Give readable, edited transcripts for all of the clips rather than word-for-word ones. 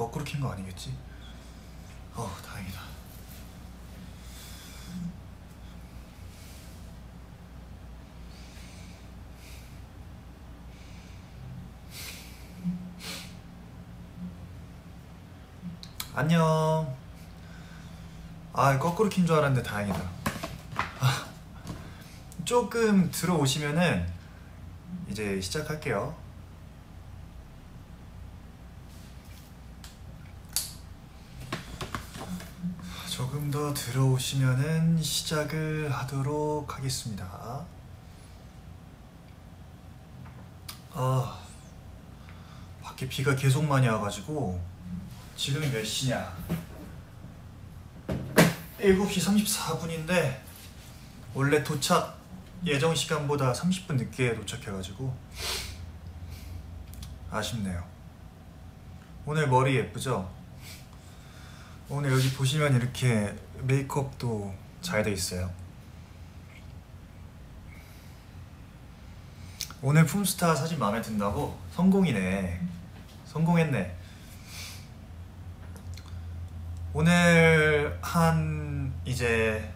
거꾸로 킨 거 아니겠지? 다행이다. 안녕. 거꾸로 킨 줄 알았는데 다행이다. 조금 들어오시면은 이제 시작할게요. 조금 더 들어오시면은 시작을 하도록 하겠습니다. 밖에 비가 계속 많이 와가지고 지금이 몇 시냐? 7시 34분인데 원래 도착 예정 시간보다 30분 늦게 도착해가지고 아쉽네요. 오늘 머리 예쁘죠? 오늘 여기 보시면 이렇게 메이크업도 잘 돼 있어요. 오늘 품스타 사진 마음에 든다고? 성공이네. 성공했네. 오늘 이제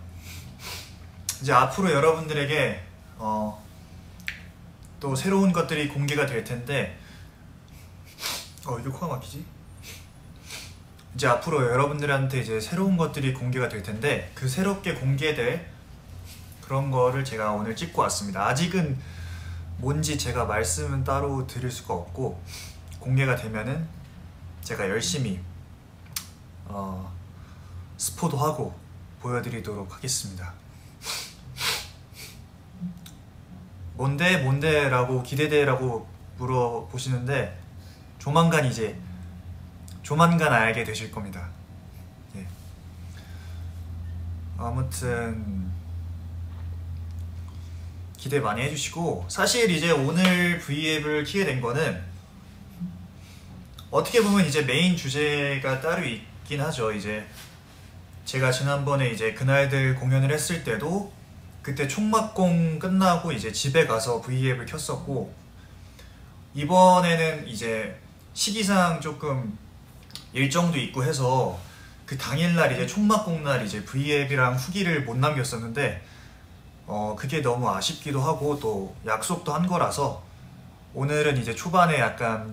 앞으로 여러분들에게 또 새로운 것들이 공개가 될 텐데 이게 코가 막히지? 이제 앞으로 여러분들한테 이제 새로운 것들이 공개가 될 텐데 그 새롭게 공개될 그런 거를 제가 오늘 찍고 왔습니다. 아직은 뭔지 제가 말씀은 따로 드릴 수가 없고 공개가 되면은 제가 열심히 스포도 하고 보여드리도록 하겠습니다. 뭔데 라고 기대돼라고 물어보시는데 조만간 알게 되실 겁니다. 예. 아무튼 기대 많이 해주시고, 사실 이제 오늘 V앱을 키게 된 거는 어떻게 보면 이제 메인 주제가 따로 있긴 하죠. 이제 제가 지난번에 이제 그날들 공연을 했을 때도 그때 총막공 끝나고 이제 집에 가서 V앱을 켰었고, 이번에는 이제 시기상 조금 일정도 있고 해서 그 당일날 이제 총막공날 이제 V앱이랑 후기를 못 남겼었는데 그게 너무 아쉽기도 하고 또 약속도 한 거라서 오늘은 이제 초반에 약간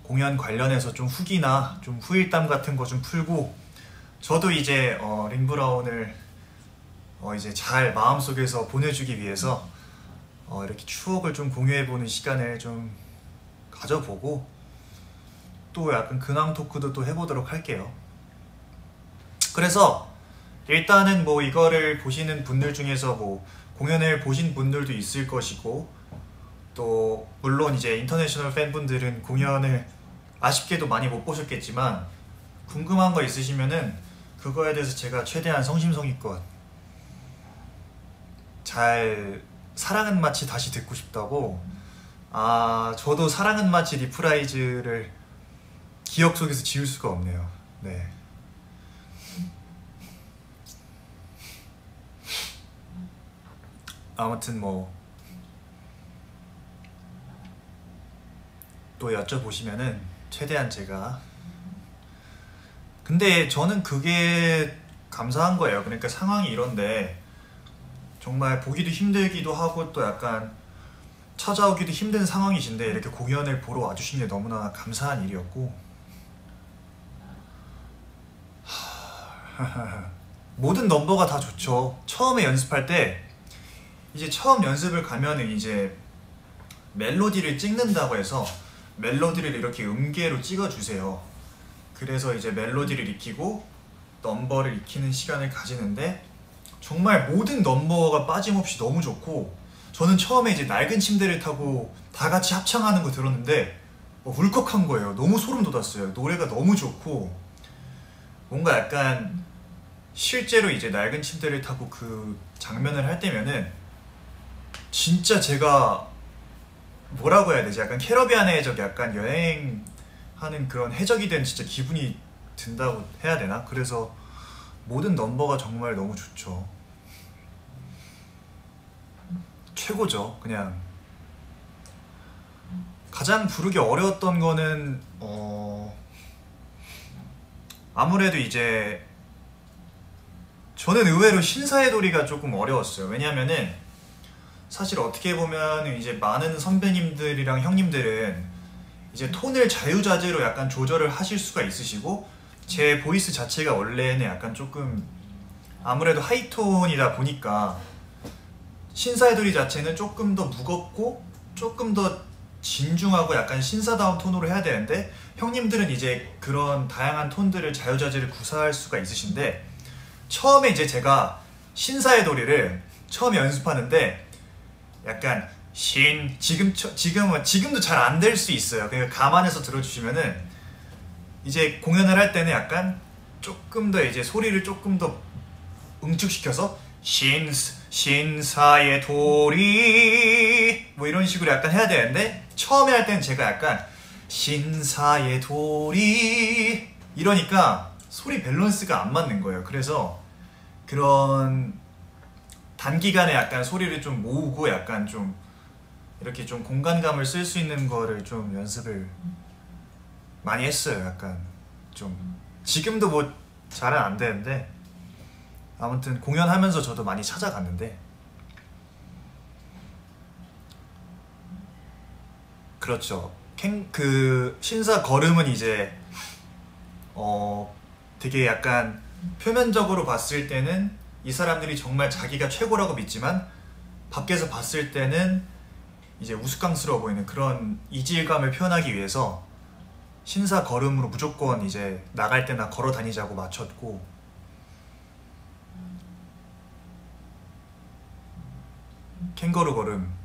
공연 관련해서 좀 후기나 좀 후일담 같은 거 좀 풀고, 저도 이제 링브라운을 이제 잘 마음속에서 보내주기 위해서 이렇게 추억을 좀 공유해보는 시간을 좀 가져보고 또 약간 근황 토크도 또 해보도록 할게요. 그래서 일단은 뭐 이거를 보시는 분들 중에서 뭐 공연을 보신 분들도 있을 것이고, 또 물론 이제 인터내셔널 팬분들은 공연을 아쉽게도 많이 못 보셨겠지만 궁금한 거 있으시면은 그거에 대해서 제가 최대한 성심성의껏 잘 사랑은 마치 다시 듣고 싶다고. 저도 사랑은 마치 리프라이즈를 기억 속에서 지울 수가 없네요. 네. 아무튼 뭐 또 여쭤보시면은 최대한 제가, 근데 저는 그게 감사한 거예요. 그러니까 상황이 이런데 정말 보기도 힘들기도 하고 또 약간 찾아오기도 힘든 상황이신데 이렇게 공연을 보러 와주신 게 너무나 감사한 일이었고 모든 넘버가 다 좋죠. 처음에 연습할 때 이제 처음 연습을 가면은 이제 멜로디를 찍는다고 해서 멜로디를 이렇게 음계로 찍어주세요. 그래서 이제 멜로디를 익히고 넘버를 익히는 시간을 가지는데 정말 모든 넘버가 빠짐없이 너무 좋고, 저는 처음에 이제 낡은 침대를 타고 다 같이 합창하는 거 들었는데 울컥한 거예요. 너무 소름 돋았어요. 노래가 너무 좋고 뭔가 약간 실제로 이제 낡은 침대를 타고 그 장면을 할 때면은 진짜 제가 뭐라고 해야 되지? 약간 캐러비안의 해적, 약간 여행하는 그런 해적이 된 진짜 기분이 든다고 해야 되나? 그래서 모든 넘버가 정말 너무 좋죠. 최고죠. 그냥 가장 부르기 어려웠던 거는 아무래도 이제 저는 의외로 신사의 도리가 조금 어려웠어요. 왜냐면은 사실 어떻게 보면 이제 많은 선배님들이랑 형님들은 이제 톤을 자유자재로 약간 조절을 하실 수가 있으시고, 제 보이스 자체가 원래는 약간 조금 아무래도 하이톤이다 보니까 신사의 도리 자체는 조금 더 무겁고 조금 더 진중하고 약간 신사다운 톤으로 해야 되는데, 형님들은 이제 그런 다양한 톤들을 자유자재를 구사할 수가 있으신데, 처음에 이제 제가 신사의 도리를 처음에 연습하는데 약간 지금도 잘 안 될 수 있어요. 그러니까 감안해서 들어주시면은 이제 공연을 할 때는 약간 조금 더 이제 소리를 조금 더 응축시켜서 신사의 도리 뭐 이런 식으로 약간 해야 되는데, 처음에 할 때는 제가 약간 신사의 도리 이러니까 소리 밸런스가 안 맞는 거예요. 그래서 그런 단기간에 약간 소리를 좀 모으고 약간 좀 이렇게 좀 공간감을 쓸 수 있는 거를 좀 연습을 많이 했어요. 약간 좀 지금도 뭐 잘은 안 되는데, 아무튼 공연하면서 저도 많이 찾아갔는데, 그렇죠. 그 신사 걸음은 이제 되게 약간 표면적으로 봤을 때는 이 사람들이 정말 자기가 최고라고 믿지만 밖에서 봤을 때는 이제 우스꽝스러워 보이는 그런 이질감을 표현하기 위해서 신사 걸음으로 무조건 이제 나갈 때나 걸어 다니자고 맞췄고, 캥거루 걸음.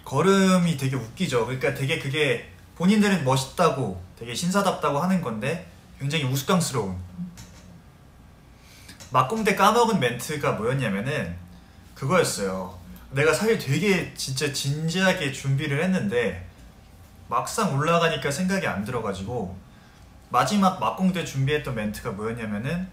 걸음이 되게 웃기죠. 그러니까 되게 그게 본인들은 멋있다고 되게 신사답다고 하는 건데 굉장히 우스꽝스러운. 막공대 까먹은 멘트가 뭐였냐면은 그거였어요. 내가 사실 되게 진짜 진지하게 준비를 했는데 막상 올라가니까 생각이 안 들어가지고, 마지막 막공대 준비했던 멘트가 뭐였냐면은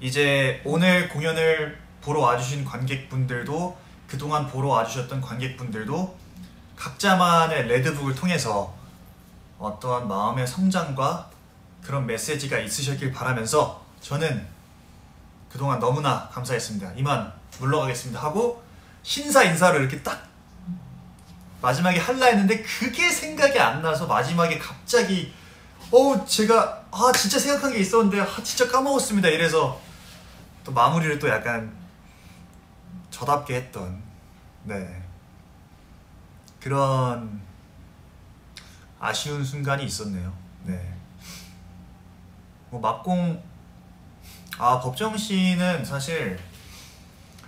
이제 오늘 공연을 보러 와주신 관객분들도, 그동안 보러 와주셨던 관객분들도 각자만의 레드북을 통해서 어떠한 마음의 성장과 그런 메시지가 있으셨길 바라면서 저는 그동안 너무나 감사했습니다. 이만 물러가겠습니다 하고 신사 인사를 이렇게 딱 마지막에 할라 했는데 그게 생각이 안 나서 마지막에 갑자기 제가 진짜 생각한 게 있었는데 진짜 까먹었습니다 이래서 또 마무리를 또 약간 저답게 했던, 네, 그런 아쉬운 순간이 있었네요. 네. 뭐 막공 법정 씨는 사실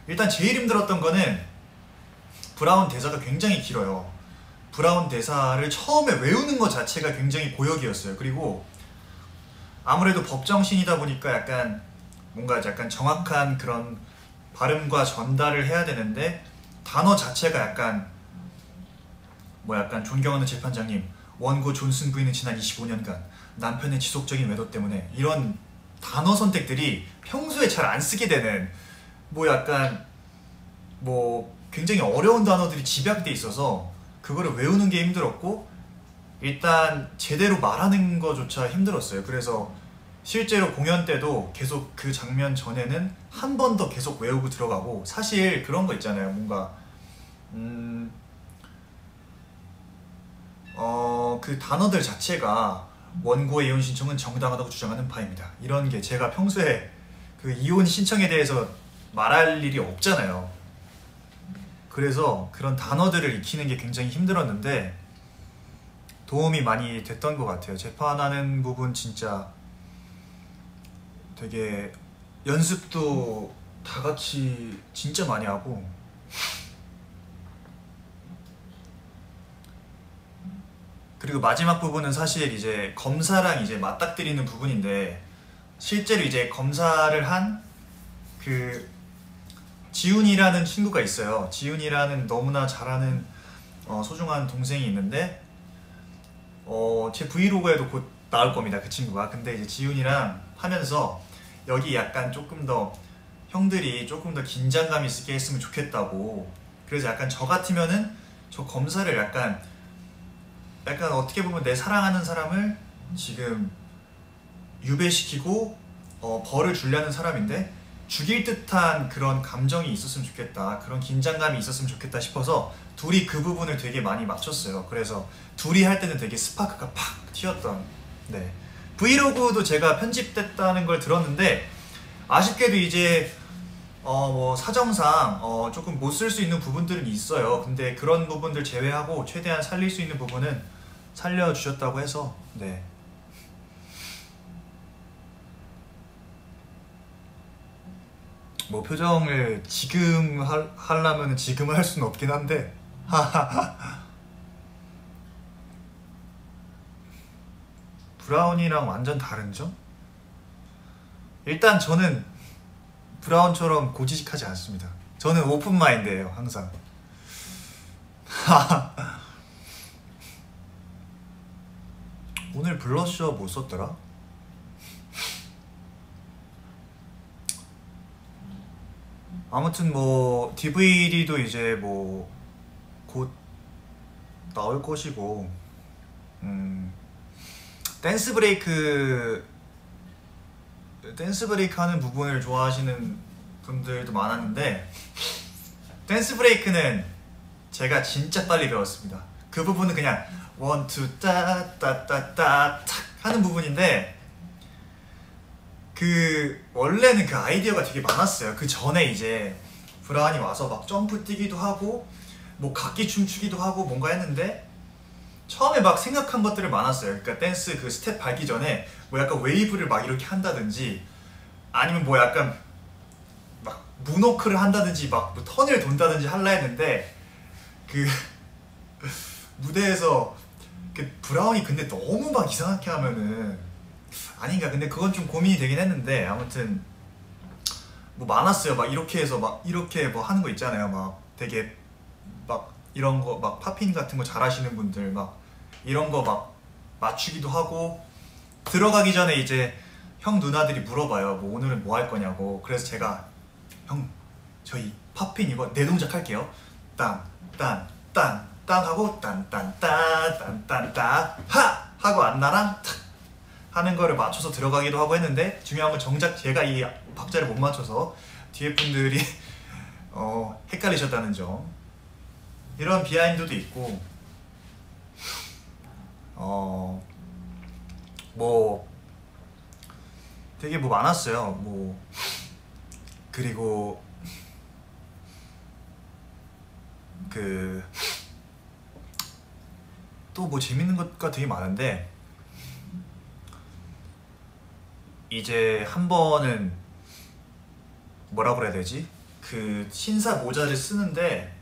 일단 제일 힘들었던 거는 브라운 대사가 굉장히 길어요. 브라운 대사를 처음에 외우는 것 자체가 굉장히 고역이었어요. 그리고 아무래도 법정신이다 보니까 약간 뭔가 약간 정확한 그런 발음과 전달을 해야 되는데, 단어 자체가 약간 약간 존경하는 재판장님, 원고 존슨 부인은 지난 25년간 남편의 지속적인 외도 때문에, 이런 단어 선택들이 평소에 잘 안 쓰게 되는 약간 굉장히 어려운 단어들이 집약돼 있어서 그거를 외우는 게 힘들었고, 일단 제대로 말하는 거조차 힘들었어요. 그래서 실제로 공연 때도 계속 그 장면 전에는 한 번 더 계속 외우고 들어가고, 사실 그런 거 있잖아요. 뭔가 그 단어들 자체가 원고의 이혼 신청은 정당하다고 주장하는 바입니다. 이런 게 제가 평소에 그 이혼 신청에 대해서 말할 일이 없잖아요. 그래서 그런 단어들을 익히는 게 굉장히 힘들었는데 도움이 많이 됐던 것 같아요. 재판하는 부분 진짜 되게 연습도 다 같이 진짜 많이 하고, 그리고 마지막 부분은 사실 이제 검사랑 이제 맞닥뜨리는 부분인데, 실제로 이제 검사를 한 그 지훈이라는 친구가 있어요. 지훈이라는 너무나 잘하는 소중한 동생이 있는데, 제 브이로그에도 곧 나올 겁니다. 그 친구가. 근데 이제 지훈이랑 하면서 여기 약간 조금 더 형들이 조금 더 긴장감 있게 했으면 좋겠다고. 그래서 약간 저 같으면은 저 검사를 약간 어떻게 보면 내 사랑하는 사람을 지금 유배시키고 벌을 주려는 사람인데 죽일 듯한 그런 감정이 있었으면 좋겠다, 그런 긴장감이 있었으면 좋겠다 싶어서 둘이 그 부분을 되게 많이 맞췄어요. 그래서 둘이 할 때는 되게 스파크가 팍 튀었던. 네, 브이로그도 제가 편집됐다는 걸 들었는데 아쉽게도 이제 뭐 사정상 조금 못 쓸 수 있는 부분들은 있어요. 근데 그런 부분들 제외하고 최대한 살릴 수 있는 부분은 살려주셨다고 해서. 네, 뭐 표정을 지금 하려면 지금 할 수는 없긴 한데 브라운이랑 완전 다른 점? 일단 저는 브라운처럼 고지식하지 않습니다. 저는 오픈 마인드예요, 항상. 오늘 블러셔 뭐 썼더라? 아무튼 뭐 DVD도 이제 뭐 곧 나올 것이고, 댄스 브레이크 하는 부분을 좋아하시는 분들도 많았는데 댄스 브레이크는 제가 진짜 빨리 배웠습니다. 그 부분은 그냥 원, 투, 따따따따 탁 하는 부분인데 그 원래는 그 아이디어가 되게 많았어요. 그 전에 이제 브라운이 와서 막 점프 뛰기도 하고 뭐 각기 춤추기도 하고 뭔가 했는데 처음에 막 생각한 것들을 많았어요. 그러니까 댄스 그 스텝 밟기 전에 뭐 약간 웨이브를 막 이렇게 한다든지 아니면 뭐 약간 막 문워크를 한다든지 막 뭐 턴을 돈다든지 할라 했는데 그 무대에서 그 브라운이 근데 너무 막 이상하게 하면은 아닌가. 근데 그건 좀 고민이 되긴 했는데 아무튼 뭐 많았어요. 막 이렇게 해서 막 이렇게 뭐 하는 거 있잖아요. 막 되게 막 이런 거 막 팝핀 같은 거 잘하시는 분들 막 이런 거 막 맞추기도 하고 들어가기 전에 이제 형 누나들이 물어봐요. 뭐 오늘은 뭐 할 거냐고. 그래서 제가 형 저희 팝핀 이거 네 동작 할게요. 딴 하고 딴 하 하고 안나랑 탁 하는 거를 맞춰서 들어가기도 하고 했는데 중요한 건 정작 제가 이 박자를 못 맞춰서 뒤에 분들이 헷갈리셨다는 점. 이런 비하인드도 있고 뭐 되게 뭐 많았어요. 뭐 그리고 그 또 뭐 재밌는 것가 되게 많은데 이제 한 번은 뭐라 그래야 되지? 그 신사 모자를 쓰는데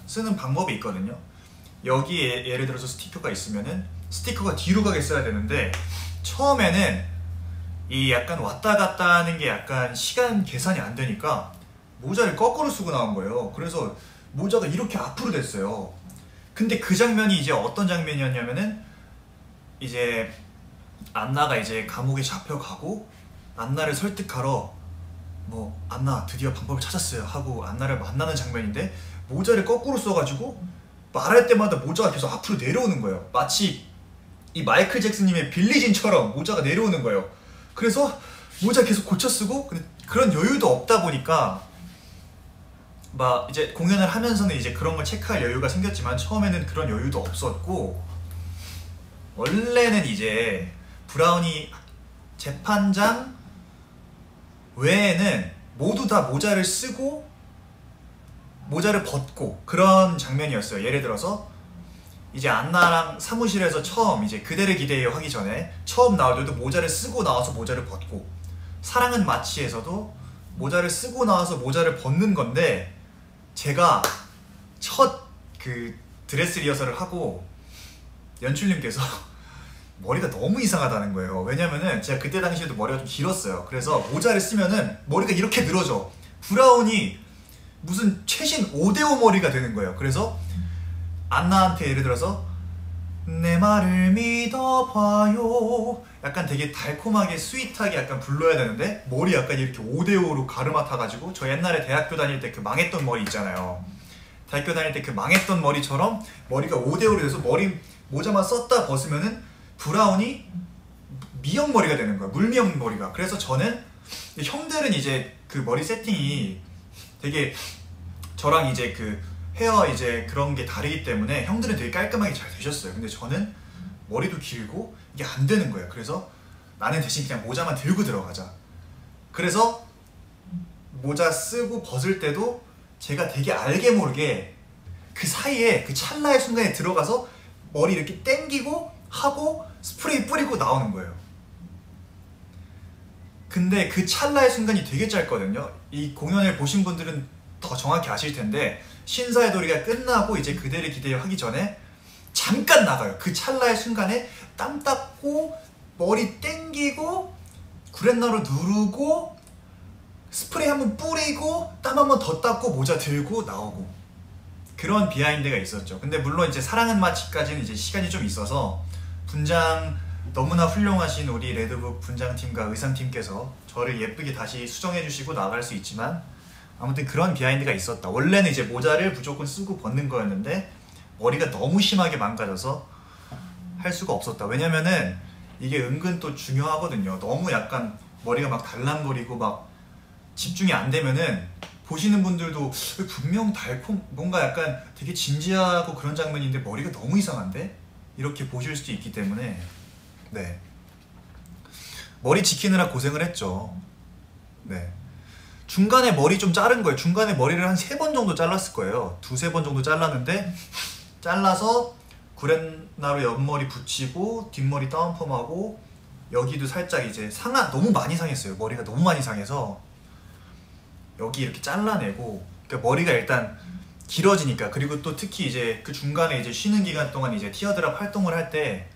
쓰는 방법이 있거든요. 여기에 예를 들어서 스티커가 있으면은 스티커가 뒤로 가게 써야 되는데 처음에는 이 약간 왔다 갔다 하는 게 약간 시간 계산이 안 되니까 모자를 거꾸로 쓰고 나온 거예요. 그래서 모자가 이렇게 앞으로 됐어요. 근데 그 장면이 이제 어떤 장면이었냐면은 이제 안나가 이제 감옥에 잡혀가고 안나를 설득하러 뭐 안나 드디어 방법을 찾았어요 하고 안나를 만나는 장면인데 모자를 거꾸로 써가지고 말할 때마다 모자가 계속 앞으로 내려오는 거예요. 마치 이 마이클 잭슨님의 빌리진처럼 모자가 내려오는 거예요. 그래서 모자 계속 고쳐 쓰고 근데 그런 여유도 없다 보니까 막 이제 공연을 하면서는 이제 그런 걸 체크할 여유가 생겼지만 처음에는 그런 여유도 없었고 원래는 이제 브라운이 재판장 외에는 모두 다 모자를 쓰고 모자를 벗고 그런 장면이었어요. 예를 들어서 이제 안나랑 사무실에서 처음 이제 그대를 기대해 하기 전에 처음 나올 때도 모자를 쓰고 나와서 모자를 벗고 사랑은 마치에서도 모자를 쓰고 나와서 모자를 벗는 건데 제가 첫 그 드레스 리허설을 하고 연출님께서 머리가 너무 이상하다는 거예요. 왜냐면은 제가 그때 당시에도 머리가 좀 길었어요. 그래서 모자를 쓰면은 머리가 이렇게 늘어져. 브라운이 무슨 최신 5대5 머리가 되는 거예요. 그래서 안나한테 예를 들어서 내 말을 믿어봐요 약간 되게 달콤하게 스윗하게 약간 불러야 되는데 머리 약간 이렇게 5대5로 가르마 타가지고 저 옛날에 대학교 다닐 때 그 망했던 머리 있잖아요. 대학교 다닐 때 그 망했던 머리처럼 머리가 5대5로 돼서 머리 모자만 썼다 벗으면은 브라운이 미역 머리가 되는 거야. 물미역 머리가. 그래서 저는 형들은 이제 그 머리 세팅이 되게 저랑 이제 그 헤어 이제 그런 게 다르기 때문에 형들은 되게 깔끔하게 잘 되셨어요. 근데 저는 머리도 길고 이게 안 되는 거예요. 그래서 나는 대신 그냥 모자만 들고 들어가자. 그래서 모자 쓰고 벗을 때도 제가 되게 알게 모르게 그 사이에 그 찰나의 순간에 들어가서 머리 이렇게 당기고 하고 스프레이 뿌리고 나오는 거예요. 근데 그 찰나의 순간이 되게 짧거든요. 이 공연을 보신 분들은 더 정확히 아실 텐데 신사의 도리가 끝나고 이제 그대를 기대어 하기 전에 잠깐 나가요. 그 찰나의 순간에 땀 닦고 머리 땡기고 구렛나루 누르고 스프레이 한번 뿌리고 땀 한번 더 닦고 모자 들고 나오고 그런 비하인드가 있었죠. 근데 물론 이제 사랑은 마치까지는 이제 시간이 좀 있어서 분장 너무나 훌륭하신 우리 레드북 분장팀과 의상팀께서 저를 예쁘게 다시 수정해 주시고 나갈 수 있지만 아무튼 그런 비하인드가 있었다. 원래는 이제 모자를 무조건 쓰고 벗는 거였는데 머리가 너무 심하게 망가져서 할 수가 없었다. 왜냐면은 이게 은근 또 중요하거든요. 너무 약간 머리가 막 달랑거리고 막 집중이 안 되면은 보시는 분들도 분명 달콤 뭔가 약간 되게 진지하고 그런 장면인데 머리가 너무 이상한데? 이렇게 보실 수도 있기 때문에 네 머리 지키느라 고생을 했죠. 네 중간에 머리 좀 자른 거예요. 중간에 머리를 한 3번 정도 잘랐을 거예요. 2-3번 정도 잘랐는데 잘라서 구렛나루 옆머리 붙이고 뒷머리 다운펌하고 여기도 살짝 이제 너무 많이 상했어요. 머리가 너무 많이 상해서 여기 이렇게 잘라내고 그러니까 머리가 일단 길어지니까 그리고 또 특히 이제 그 중간에 이제 쉬는 기간 동안 이제 티어드랍 활동을 할 때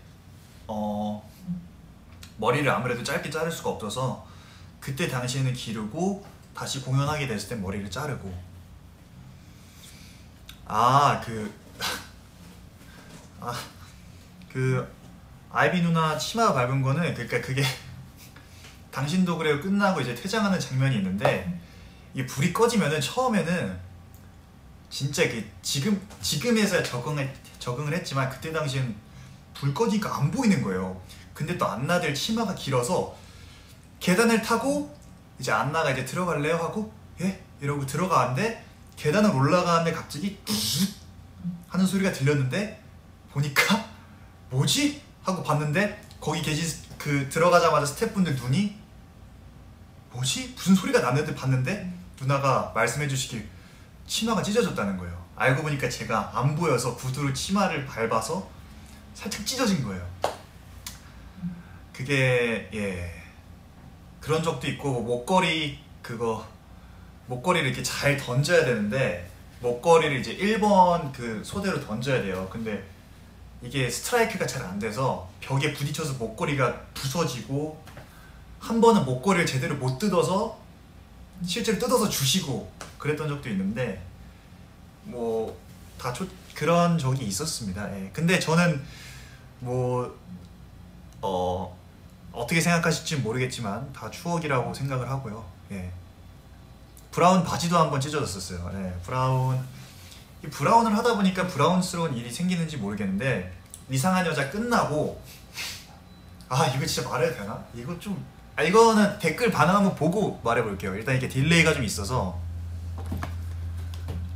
머리를 아무래도 짧게 자를 수가 없어서 그때 당시에는 기르고 다시 공연하게 됐을 땐 머리를 자르고 그 아이비 누나 치마 밟은 거는 그러니까 그게 당신도 그래요 끝나고 이제 퇴장하는 장면이 있는데 이게 불이 꺼지면은 처음에는 진짜 이게 지금에서야 적응을 했지만 그때 당시엔 불 꺼지니까 안 보이는 거예요. 근데 또 안나들 치마가 길어서 계단을 타고 이제 안나가 이제 들어갈래요 하고 예? 이러고 들어가는데 계단을 올라가는데 갑자기 뚝 하는 소리가 들렸는데 보니까 뭐지? 하고 봤는데 거기 계신 그 들어가자마자 스태프분들 눈이 뭐지? 무슨 소리가 났는데 봤는데 누나가 말씀해 주시길 치마가 찢어졌다는 거예요. 알고 보니까 제가 안 보여서 구두로 치마를 밟아서 살짝 찢어진 거예요. 그게 예 그런 적도 있고 목걸이를 이렇게 잘 던져야 되는데 목걸이를 이제 1번 그 소대로 던져야 돼요. 근데 이게 스트라이크가 잘 안 돼서 벽에 부딪혀서 목걸이가 부서지고 한 번은 목걸이를 제대로 못 뜯어서 실제로 뜯어서 주시고 그랬던 적도 있는데 뭐 다 그런 적이 있었습니다. 예. 근데 저는 뭐 어떻게 생각하실지 모르겠지만 다 추억이라고 생각을 하고요. 예. 브라운 바지도 한번 찢어졌었어요. 예. 브라운을 하다 보니까 브라운스러운 일이 생기는지 모르겠는데 이상한 여자 끝나고 이거 진짜 말해도 되나? 이거는 댓글 반응 한번 보고 말해볼게요. 일단 이게 딜레이가 좀 있어서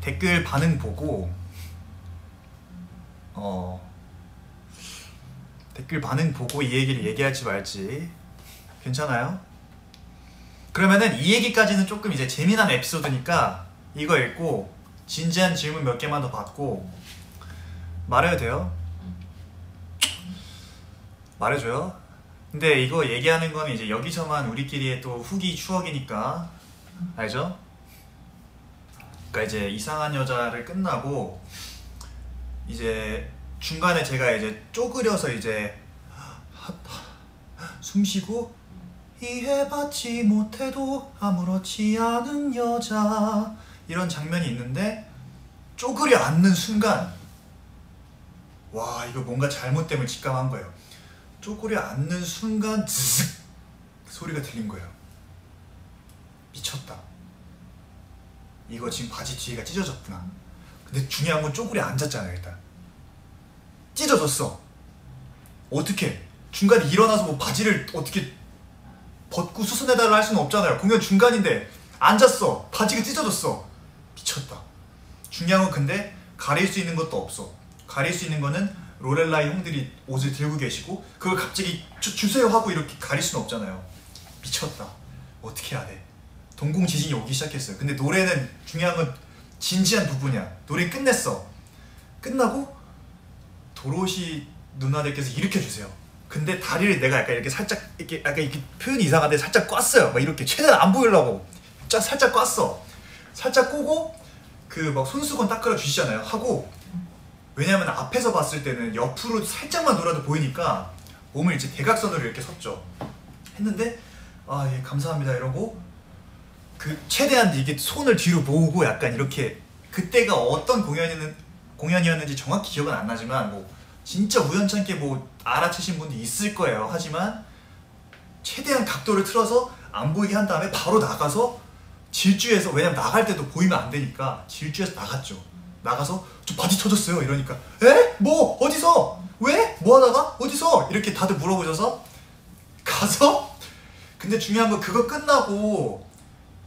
댓글 반응 보고 댓글 반응 보고 이 얘기를 얘기할지 말지 괜찮아요? 그러면은 이 얘기까지는 조금 이제 재미난 에피소드니까 이거 읽고 진지한 질문 몇 개만 더 받고 말해도 돼요? 말해줘요? 근데 이거 얘기하는 거는 이제 여기서만 우리끼리의 또 후기 추억이니까 알죠? 그러니까 이제 이상한 여자를 끝나고 이제 중간에 제가 이제 쪼그려서 이제 숨 쉬고 이해받지 못해도 아무렇지 않은 여자 이런 장면이 있는데 쪼그려 앉는 순간 와 이거 뭔가 잘못됨을 직감한 거예요. 쪼그려 앉는 순간 즈슥 소리가 들린 거예요. 미쳤다. 이거 지금 바지 뒤에가 찢어졌구나. 근데 중요한 건 쪼그려 앉았잖아요. 일단 찢어졌어. 어떻게 중간에 일어나서 뭐 바지를 어떻게 벗고 수선해달라 할 수는 없잖아요. 공연 중간인데 앉았어. 바지가 찢어졌어. 미쳤다. 중요한 건 근데 가릴 수 있는 것도 없어. 가릴 수 있는 거는 로렐라이 형들이 옷을 들고 계시고 그걸 갑자기 주세요 하고 이렇게 가릴 수는 없잖아요. 미쳤다. 어떻게 해야 돼? 동공지진이 오기 시작했어요. 근데 노래는 중요한 건 진지한 부분이야. 노래 끝냈어. 끝나고 도로시 누나들께서 일으켜주세요. 근데 다리를 내가 약간 이렇게 살짝 이렇게 표현이 이상한데 살짝 꽈어요. 막 이렇게 최대한 안 보이려고 살짝 꽈어. 살짝 꼬고 그 막 손수건 닦으러 주시잖아요. 하고 왜냐면 앞에서 봤을 때는 옆으로 살짝만 돌아도 보이니까 몸을 이제 대각선으로 이렇게 섰죠. 했는데 아 예 감사합니다 이러고 그 최대한 이게 손을 뒤로 모으고 약간 이렇게 그때가 어떤 공연이었는지 정확히 기억은 안 나지만 뭐 진짜 우연찮게 뭐 알아채신 분도 있을 거예요. 하지만 최대한 각도를 틀어서 안 보이게 한 다음에 바로 나가서 질주해서 왜냐면 나갈 때도 보이면 안 되니까 질주해서 나갔죠. 나가서 저 바지 터졌어요 이러니까 에? 뭐? 어디서? 왜? 뭐 하다가? 어디서? 이렇게 다들 물어보셔서 가서 근데 중요한 건 그거 끝나고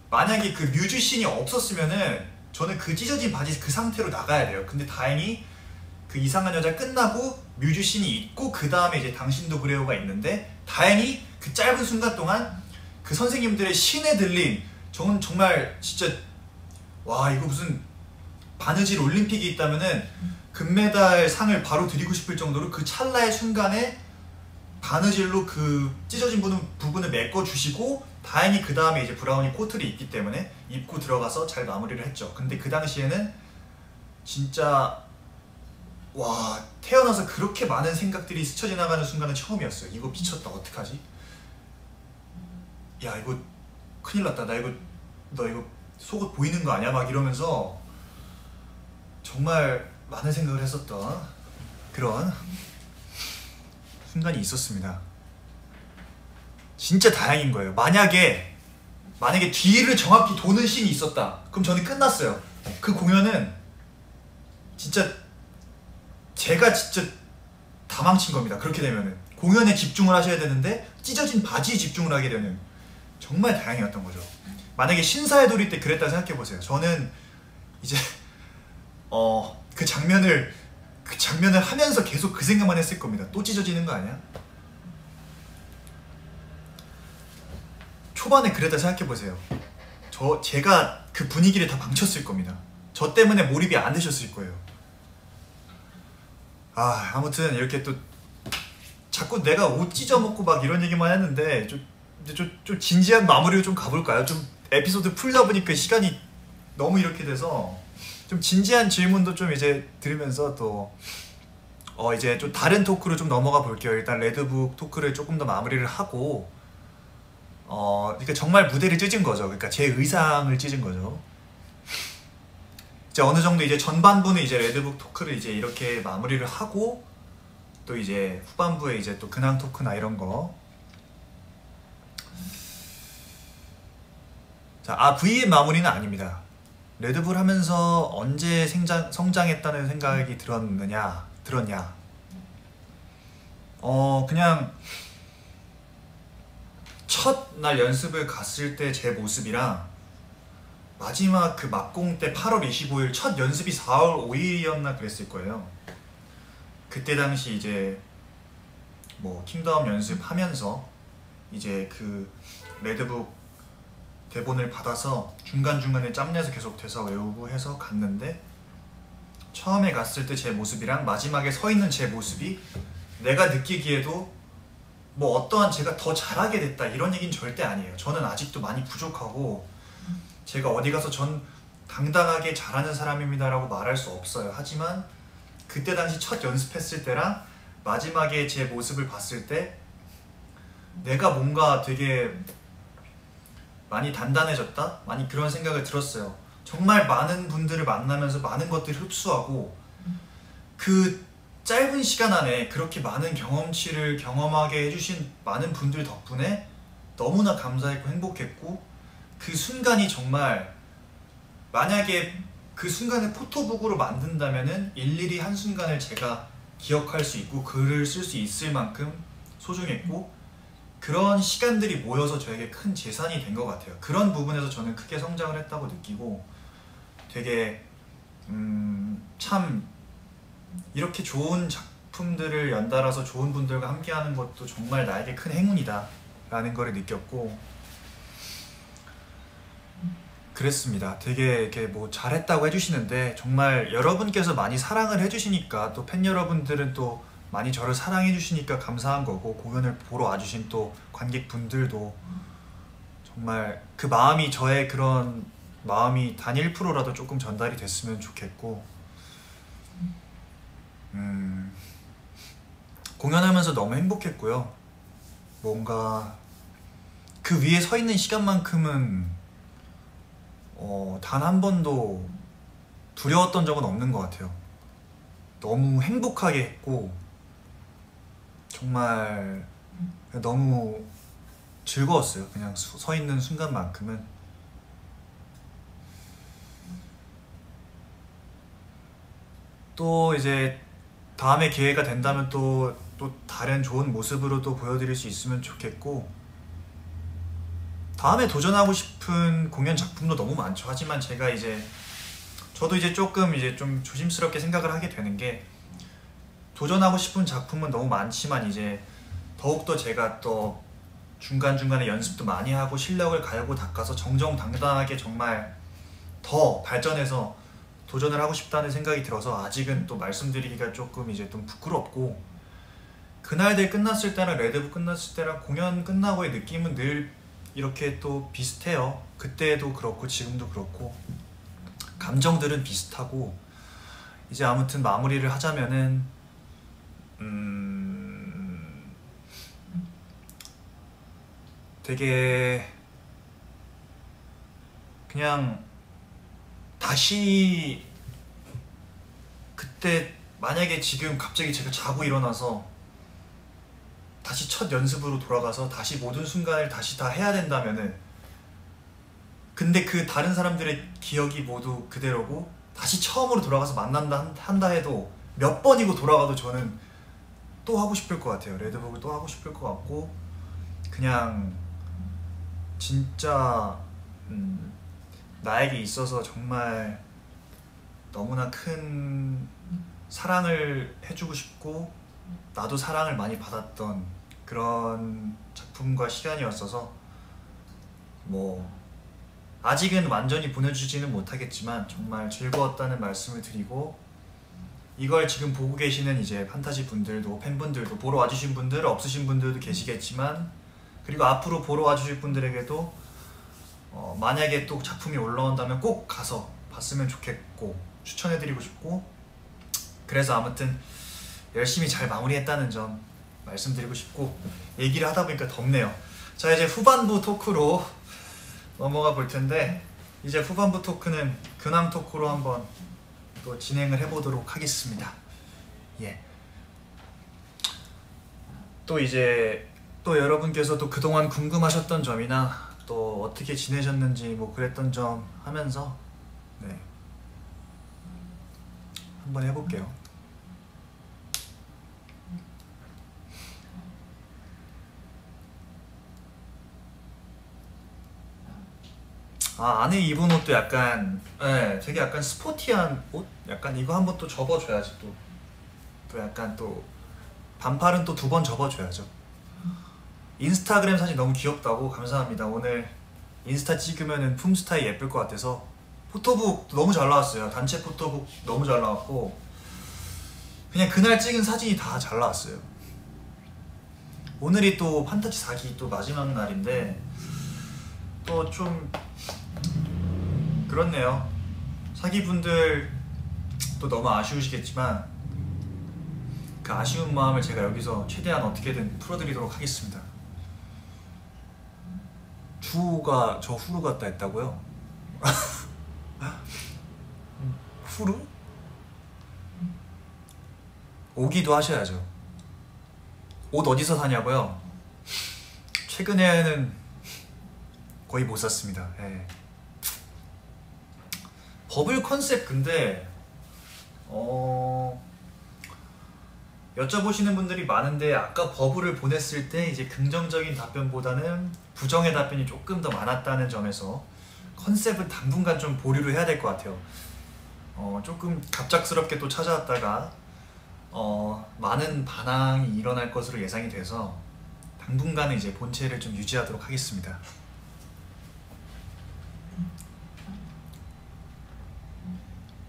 만약에 그 뮤즈씬이 없었으면은 저는 그 찢어진 바지 그 상태로 나가야 돼요. 근데 다행히 그 이상한 여자 끝나고 뮤즈씬이 있고 그 다음에 이제 당신도 그래요가 있는데 다행히 그 짧은 순간 동안 그 선생님들의 신에 들린 저는 정말 진짜 와 이거 무슨 바느질 올림픽이 있다면은 금메달 상을 바로 드리고 싶을 정도로 그 찰나의 순간에 바느질로 그 찢어진 부분을 메꿔주시고 다행히 그 다음에 이제 브라우니 코트를 입기 때문에 입고 들어가서 잘 마무리를 했죠. 근데 그 당시에는 진짜 와 태어나서 그렇게 많은 생각들이 스쳐 지나가는 순간은 처음이었어요. 이거 미쳤다 어떡하지? 야 이거 큰일 났다. 너 이거 속옷 보이는 거 아니야? 막 이러면서 정말 많은 생각을 했었던 그런 순간이 있었습니다. 진짜 다행인 거예요. 만약에 뒤를 정확히 도는 씬이 있었다. 그럼 저는 끝났어요. 그 공연은 진짜 제가 진짜 다 망친 겁니다. 그렇게 되면은 공연에 집중을 하셔야 되는데 찢어진 바지에 집중을 하게 되는 정말 다행이었던 거죠. 만약에 신사의 돌이 때 그랬다 생각해 보세요. 저는 이제 그 장면을 하면서 계속 그 생각만 했을 겁니다. 또 찢어지는 거 아니야? 초반에 그랬다 생각해 보세요. 제가 그 분위기를 다 망쳤을 겁니다. 저 때문에 몰입이 안 되셨을 거예요. 아무튼 이렇게 또 자꾸 내가 옷 찢어먹고 막 이런 얘기만 했는데 좀 진지한 마무리로 좀 가볼까요? 좀 에피소드 풀다 보니까 시간이 너무 이렇게 돼서 좀 진지한 질문도 좀 이제 들으면서 또 이제 좀 다른 토크로 좀 넘어가 볼게요. 일단 레드북 토크를 조금 더 마무리를 하고 그러니까 정말 무대를 찢은 거죠. 그러니까 제 의상을 찢은 거죠. 이제 어느 정도 이제 전반부는 이제 레드북 토크를 이제 이렇게 마무리를 하고 또 이제 후반부에 이제 또 근황 토크나 이런 거. 자, V의 마무리는 아닙니다. 레드불 하면서 언제 성장했다는 생각이 들었냐? 그냥 첫날 연습을 갔을 때 제 모습이랑 마지막 그 막공 때 8월 25일 첫 연습이 4월 5일이었나 그랬을 거예요. 그때 당시 이제 뭐 킹덤 연습하면서 이제 그 레드북 대본을 받아서 중간중간에 짬내서 계속 대사 외우고 해서 갔는데 처음에 갔을 때 제 모습이랑 마지막에 서 있는 제 모습이 내가 느끼기에도 뭐 어떠한 제가 더 잘하게 됐다 이런 얘기는 절대 아니에요. 저는 아직도 많이 부족하고 제가 어디 가서 전 당당하게 잘하는 사람입니다 라고 말할 수 없어요. 하지만 그때 당시 첫 연습했을 때랑 마지막에 제 모습을 봤을 때 내가 뭔가 되게 많이 단단해졌다? 많이 그런 생각을 들었어요. 정말 많은 분들을 만나면서 많은 것들을 흡수하고 그 짧은 시간 안에 그렇게 많은 경험치를 경험하게 해주신 많은 분들 덕분에 너무나 감사했고 행복했고, 그 순간이 정말, 만약에 그 순간을 포토북으로 만든다면은 일일이 한순간을 제가 기억할 수 있고 글을 쓸 수 있을 만큼 소중했고, 그런 시간들이 모여서 저에게 큰 재산이 된 것 같아요. 그런 부분에서 저는 크게 성장을 했다고 느끼고, 되게 참 이렇게 좋은 작품들을 연달아서 좋은 분들과 함께하는 것도 정말 나에게 큰 행운이다 라는 걸 느꼈고, 그랬습니다. 되게 이렇게 뭐 잘했다고 해주시는데, 정말 여러분께서 많이 사랑을 해주시니까, 또 팬 여러분들은 또 많이 저를 사랑해 주시니까 감사한 거고, 공연을 보러 와주신 또 관객분들도 정말 그 마음이, 저의 그런 마음이 단 1%라도 조금 전달이 됐으면 좋겠고, 공연하면서 너무 행복했고요. 뭔가 그 위에 서 있는 시간만큼은 단 한 번도 두려웠던 적은 없는 것 같아요. 너무 행복하게 했고, 정말 너무 즐거웠어요. 그냥 서 있는 순간만큼은. 또 이제 다음에 기회가 된다면 또 다른 좋은 모습으로 또 보여드릴 수 있으면 좋겠고, 다음에 도전하고 싶은 공연 작품도 너무 많죠. 하지만 제가 저도 이제 조금 좀 조심스럽게 생각을 하게 되는 게, 도전하고 싶은 작품은 너무 많지만 이제 더욱더 제가 또 중간중간에 연습도 많이 하고 실력을 갈고 닦아서 정정당당하게 정말 더 발전해서 도전을 하고 싶다는 생각이 들어서, 아직은 또 말씀드리기가 조금 좀 부끄럽고, 그날들 끝났을 때랑 레드북 끝났을 때랑 공연 끝나고의 느낌은 늘 이렇게 또 비슷해요. 그때도 그렇고 지금도 그렇고 감정들은 비슷하고, 이제 아무튼 마무리를 하자면은 되게 그냥 다시, 그때 만약에 지금 갑자기 제가 자고 일어나서 다시 첫 연습으로 돌아가서 다시 모든 순간을 다시 다 해야 된다면은, 근데 그 다른 사람들의 기억이 모두 그대로고 다시 처음으로 돌아가서 한다 해도 몇 번이고 돌아가도 저는 또 하고 싶을 것 같아요. 레드북을 또 하고 싶을 것 같고, 그냥 진짜 나에게 있어서 정말 너무나 큰 사랑을 해주고 싶고, 나도 사랑을 많이 받았던 그런 작품과 시간이었어서, 뭐 아직은 완전히 보내주지는 못하겠지만 정말 즐거웠다는 말씀을 드리고, 이걸 지금 보고 계시는 이제 판타지 분들도, 팬분들도, 보러 와주신 분들, 없으신 분들도 계시겠지만, 그리고 앞으로 보러 와주실 분들에게도 만약에 또 작품이 올라온다면 꼭 가서 봤으면 좋겠고 추천해드리고 싶고, 그래서 아무튼 열심히 잘 마무리했다는 점 말씀드리고 싶고, 얘기를 하다 보니까 덥네요. 자, 이제 후반부 토크로 넘어가 볼 텐데, 이제 후반부 토크는 근황 토크로 한번 또 진행을 해보도록 하겠습니다. 예. 또 이제 또 여러분께서도 그동안 궁금하셨던 점이나 또 어떻게 지내셨는지 뭐 그랬던 점 하면서 한번 해볼게요. 안에 입은 옷도 약간 되게 약간 스포티한 옷? 약간 이거 한번 또 접어줘야지. 또 약간 또 반팔은 또 2번 접어줘야죠. 인스타그램 사진 너무 귀엽다고 감사합니다. 오늘 인스타 찍으면은 품스타일 예쁠 것 같아서 포토북 너무 잘 나왔어요. 단체 포토북 너무 잘 나왔고, 그냥 그날 찍은 사진이 다 잘 나왔어요. 오늘이 또 판타지 4기 또 마지막 날인데 또 좀 그렇네요. 사기분들 또 너무 아쉬우시겠지만 그 아쉬운 마음을 제가 여기서 최대한 어떻게든 풀어드리도록 하겠습니다. 주호가 저 후루 같다 했다고요? 후루? 오기도 하셔야죠. 옷 어디서 사냐고요? 최근에는 거의 못 샀습니다. 예. 버블 컨셉 근데 여쭤보시는 분들이 많은데 아까 버블을 보냈을 때 이제 긍정적인 답변보다는 부정의 답변이 조금 더 많았다는 점에서 컨셉은 당분간 좀 보류를 해야 될 것 같아요. 조금 갑작스럽게 또 찾아왔다가 많은 반항이 일어날 것으로 예상이 돼서 당분간은 이제 본체를 좀 유지하도록 하겠습니다.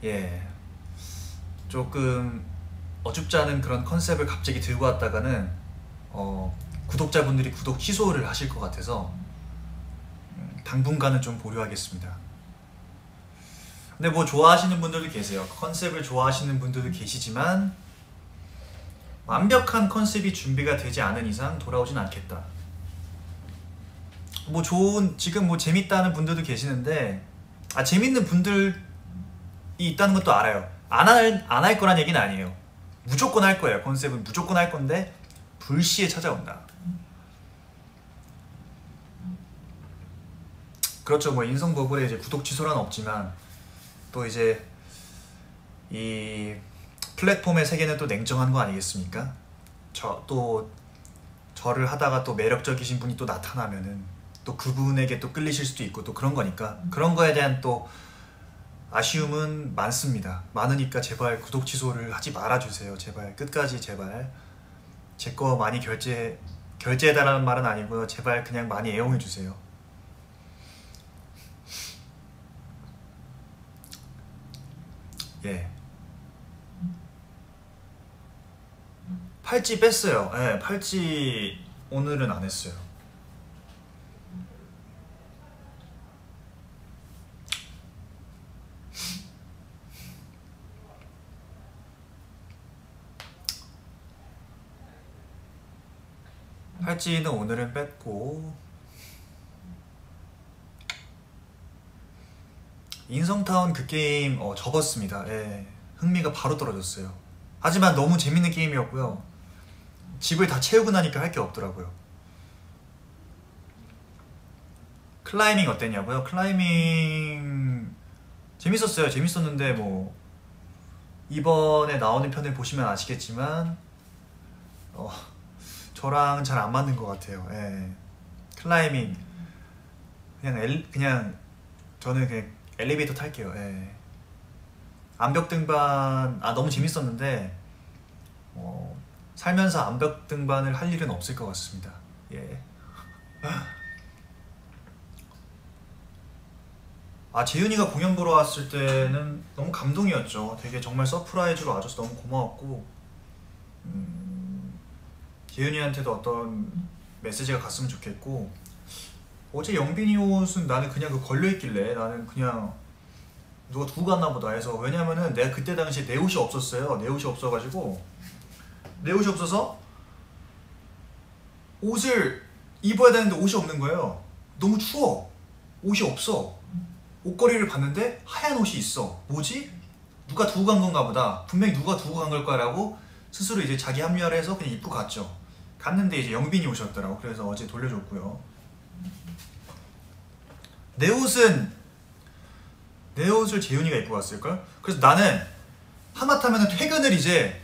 예, 조금 어줍지 않은 그런 컨셉을 갑자기 들고 왔다가는 구독자분들이 구독 취소를 하실 것 같아서 당분간은 좀 보류하겠습니다. 근데 뭐 좋아하시는 분들도 계세요. 컨셉을 좋아하시는 분들도 계시지만 완벽한 컨셉이 준비가 되지 않은 이상 돌아오진 않겠다. 뭐 지금 뭐 재밌다는 분들도 계시는데 재밌는 분들이 있다는 것도 알아요. 안 할 거란 얘기는 아니에요. 무조건 할 거예요. 컨셉은 무조건 할 건데 불시에 찾아온다. 그렇죠. 뭐 인성버블에 이제 구독 취소란 없지만 또 이제 이 플랫폼의 세계는 또 냉정한 거 아니겠습니까? 저를 하다가 또 매력적이신 분이 또 나타나면은 또 그분에게 또 끌리실 수도 있고 또 그런 거니까 그런 거에 대한 또 아쉬움은 많습니다. 많으니까 제발 구독 취소를 하지 말아주세요. 제발 끝까지 제발 제 거 많이 결제해달라는 말은 아니고요. 제발 그냥 많이 애용해주세요. 예. 팔찌 뺐어요. 예, 팔찌 오늘은 안 했어요. 팔찌는 오늘은 뺐고 인성타운 그 게임 접었습니다. 예, 흥미가 바로 떨어졌어요. 하지만 너무 재밌는 게임이었고요. 집을 다 채우고 나니까 할 게 없더라고요. 클라이밍 어땠냐고요? 클라이밍 재밌었어요. 재밌었는데 뭐 이번에 나오는 편을 보시면 아시겠지만 저랑 잘 안 맞는 것 같아요. 예. 클라이밍 그냥 저는 그냥 엘리베이터 탈게요. 예. 암벽 등반 너무 재밌었는데 살면서 암벽 등반을 할 일은 없을 것 같습니다. 예. 재윤이가 공연 보러 왔을 때는 너무 감동이었죠. 되게 정말 서프라이즈로 와줘서 너무 고마웠고 재윤이한테도 어떤 메시지가 갔으면 좋겠고 어제 영빈이 옷은 나는 그냥 걸려있길래 나는 그냥 누가 두고 갔나 보다 해서 왜냐면은 내가 그때 당시에 내 옷이 없었어요. 내 옷이 없어가지고 내 옷이 없어서 옷을 입어야 되는데 옷이 없는 거예요. 너무 추워. 옷이 없어. 옷걸이를 봤는데 하얀 옷이 있어. 뭐지? 누가 두고 간 건가 보다. 분명히 누가 두고 간 걸 거라고 스스로 이제 자기 합리화를 해서 그냥 입고 갔죠. 갔는데 이제 영빈이 오셨더라고. 그래서 어제 돌려줬고요. 내 옷을 재윤이가 입고 갔을걸? 그래서 나는 하마터면 퇴근을 이제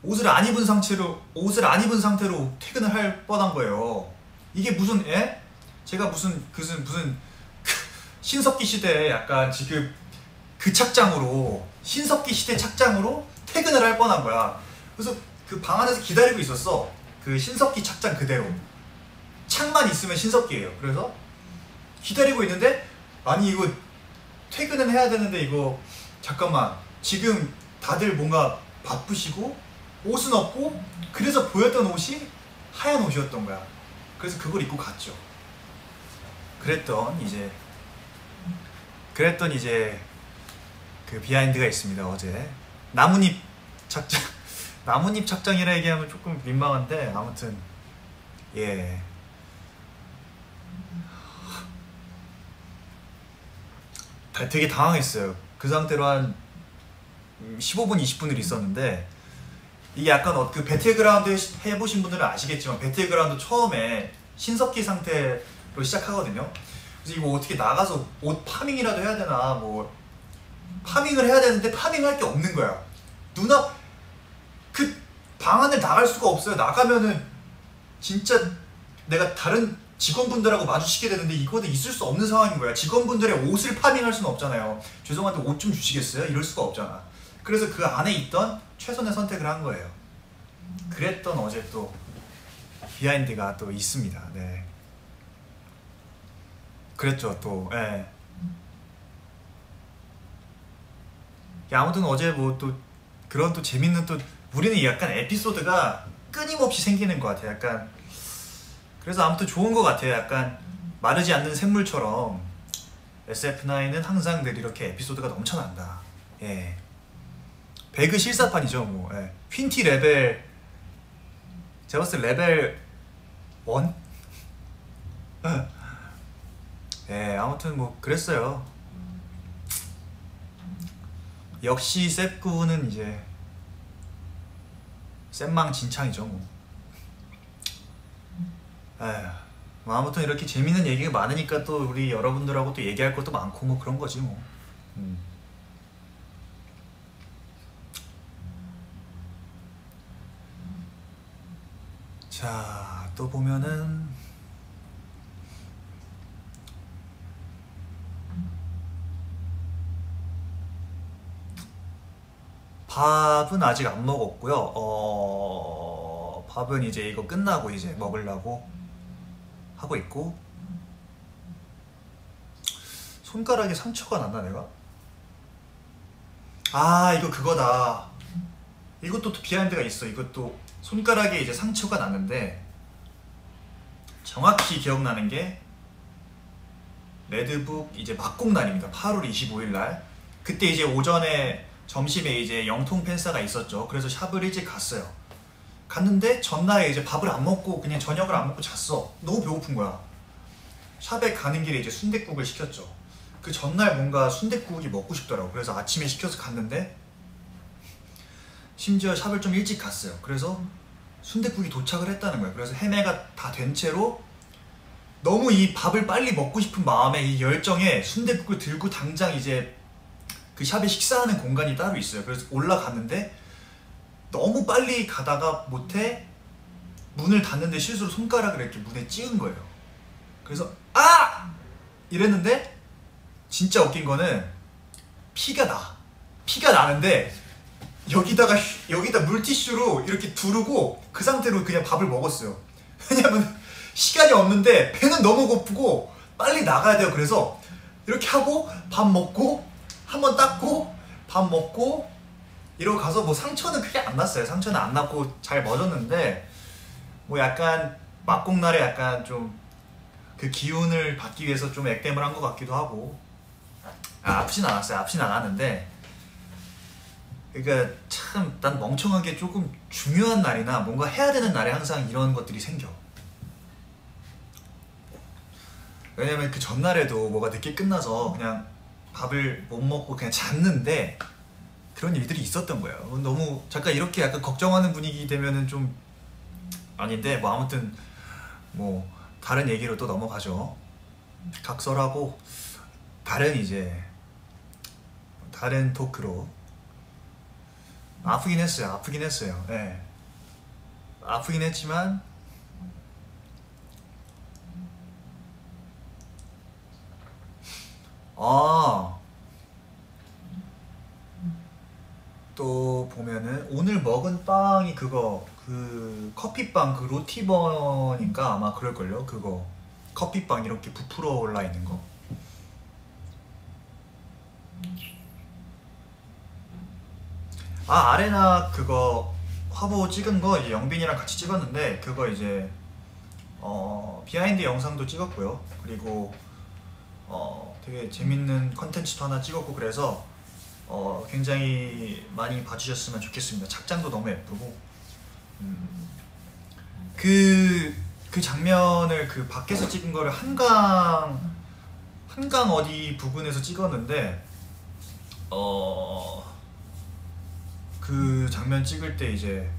옷을 안 입은 상태로 퇴근을 할 뻔한 거예요. 이게 무슨 제가 무슨 신석기 시대에 약간 지금 그 착장으로 신석기 시대 착장으로 퇴근을 할 뻔한 거야. 그래서 그 방 안에서 기다리고 있었어. 그 신석기 착장 그대로 창만 있으면 신석기예요. 그래서 기다리고 있는데 아니 이거 퇴근은 해야 되는데 이거 잠깐만 지금 다들 뭔가 바쁘시고 옷은 없고 그래서 보였던 옷이 하얀 옷이었던 거야. 그래서 그걸 입고 갔죠. 그랬던 이제 그 비하인드가 있습니다. 어제 나뭇잎 착장이라 얘기하면 조금 민망한데 아무튼 예. 되게 당황했어요. 그 상태로 한 15분 20분을 있었는데 이게 약간 그 배틀그라운드 해보신 분들은 아시겠지만 배틀그라운드 처음에 신석기 상태로 시작하거든요. 그래서 이거 어떻게 나가서 옷 파밍이라도 해야 되나, 뭐 파밍을 해야 되는데 파밍할 게 없는 거야. 누나 그 방 안을 나갈 수가 없어요. 나가면은 진짜 내가 다른 직원분들하고 마주치게 되는데 이거는 있을 수 없는 상황인 거야. 직원분들의 옷을 파밍할 수는 없잖아요. 죄송한데 옷 좀 주시겠어요? 이럴 수가 없잖아. 그래서 그 안에 있던 최선의 선택을 한 거예요. 그랬던 어제 또 비하인드가 또 있습니다. 네. 그랬죠 또. 예. 아무튼 어제 뭐 또 그런 또 재밌는 또 우리는 약간 에피소드가 끊임없이 생기는 것 같아요. 약간 그래서 아무튼 좋은 것 같아요. 약간 마르지 않는 샘물처럼 SF9은 항상 늘 이렇게 에피소드가 넘쳐난다. 예. 배그 실사판이죠 뭐. 예. 퀸티 레벨 제가 봤을 때 레벨 1? 예, 아무튼 뭐 그랬어요. 역시 셉구는 이제 셉망진창이죠 뭐. 에휴, 뭐 아무튼 이렇게 재밌는 얘기가 많으니까 또 우리 여러분들하고 또 얘기할 것도 많고 뭐 그런 거지 뭐. 자, 또 보면은 밥은 아직 안 먹었고요. 밥은 이제 이거 끝나고 이제 먹으려고 하고 있고. 손가락에 상처가 났나 내가? 아, 이거 그거다. 이것도 또 비하인드가 있어. 이것도 손가락에 이제 상처가 났는데 정확히 기억나는 게 레드북 이제 막공날입니다. 8월 25일 날. 그때 이제 오전에 점심에 이제 영통 팬싸가 있었죠. 그래서 샵을 일찍 갔어요. 갔는데 전날에 이제 밥을 안 먹고 그냥 저녁을 안 먹고 잤어. 너무 배고픈 거야. 샵에 가는 길에 이제 순댓국을 시켰죠. 그 전날 뭔가 순댓국이 먹고 싶더라고. 그래서 아침에 시켜서 갔는데 심지어 샵을 좀 일찍 갔어요. 그래서 순댓국이 도착을 했다는 거예요. 그래서 헤매가 다 된 채로 너무 이 밥을 빨리 먹고 싶은 마음에 이 열정에 순댓국을 들고 당장 이제 그 샵에 식사하는 공간이 따로 있어요. 그래서 올라갔는데 너무 빨리 가다가 못해 문을 닫는데 실수로 손가락을 이렇게 문에 찍은 거예요. 그래서 아! 이랬는데 진짜 웃긴 거는 피가 나는데 여기다 물티슈로 이렇게 두르고 그 상태로 그냥 밥을 먹었어요. 왜냐면 시간이 없는데 배는 너무 고프고 빨리 나가야 돼요. 그래서 이렇게 하고 밥 먹고 한번 닦고 밥 먹고 이러고 가서 뭐 상처는 크게 안 났어요. 상처는 안 났고 잘 멎었는데 뭐 약간 막공날에 약간 좀 그 기운을 받기 위해서 좀 액땜을 한 것 같기도 하고. 아프진 않았어요. 아프진 않았는데 그러니까 참 난 멍청하게 조금 중요한 날이나 뭔가 해야 되는 날에 항상 이런 것들이 생겨. 왜냐면 그 전날에도 뭐가 늦게 끝나서 그냥 밥을 못 먹고 그냥 잤는데 그런 일들이 있었던 거예요. 너무 잠깐 이렇게 약간 걱정하는 분위기 되면은 좀 아닌데 뭐 아무튼 뭐 다른 얘기로 또 넘어가죠. 각설하고 다른 이제 다른 토크로. 아프긴 했어요. 네. 아프긴 했지만 또 보면은 오늘 먹은 빵이 그거 그 커피빵 그 로티번인가 아마 그럴걸요. 그거 커피빵 이렇게 부풀어 올라 있는 거. 아, 아레나 그거 화보 찍은 거 이제 영빈이랑 같이 찍었는데 그거 이제 비하인드 영상도 찍었고요. 그리고 되게 재밌는 컨텐츠도 하나 찍었고 그래서 굉장히 많이 봐주셨으면 좋겠습니다. 착장도 너무 예쁘고 그 장면을 그 밖에서 찍은 거를 한강 어디 부근에서 찍었는데 그 장면 찍을 때 이제